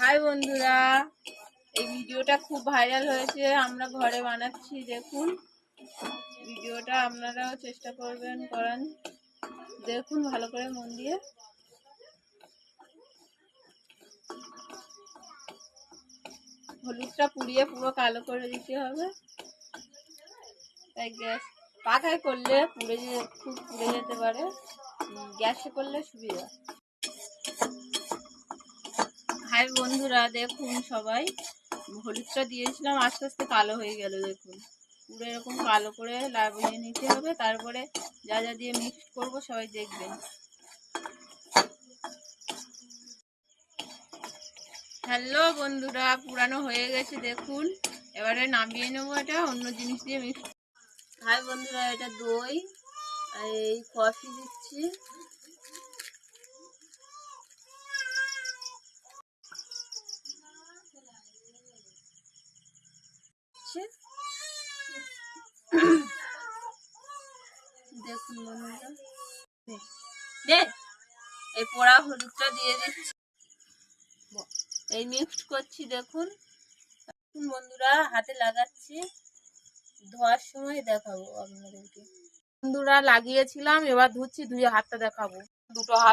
High বন্ধুরা, এই ভিডিওটা খুব ভাইরাল হয়েছে। আমরা ঘরে বানাচ্ছি, দেখুন ভিডিওটা। আপনারাও চেষ্টা করবেন করান, দেখুন ভালো করে মন দিয়ে। হলুদটা পুড়িয়ে পুরো কালো করে দিতে হবে, তাই গ্যাস পাখায় করলে খুব পুড়ে যেতে পারে, গ্যাসে করলে সুবিধা। হাই বন্ধুরা, দেখুন সবাই, হলুদটা দিয়েছিলাম, আস্তে আস্তে কালো হয়ে গেল। দেখুন পুরো এরকম কালো করে লাগিয়ে নিতে হবে। তারপরে যা যা দিয়ে মিক্স করব সবাই দেখবেন। হ্যালো বন্ধুরা, পুরানো হয়ে গেছে দেখুন। এবারে নামিয়ে নেবো, এটা অন্য জিনিস দিয়ে মিক্স। হাই বন্ধুরা, এটা দই আর এই কফি দিচ্ছি। দেখুন বন্ধুরা, এই পোড়া হলুদটা দিয়ে দিচ্ছি, এই মিক্সড করছি। দেখুন বন্ধুরা, হাতে লাগাচ্ছি, ধোয়ার সময় দেখাবো আপনাদেরকে। বন্ধুরা লাগিয়েছিলাম, এবার ধুচ্ছি, ধুয়ে হাতটা দেখাবো। দুটো হাত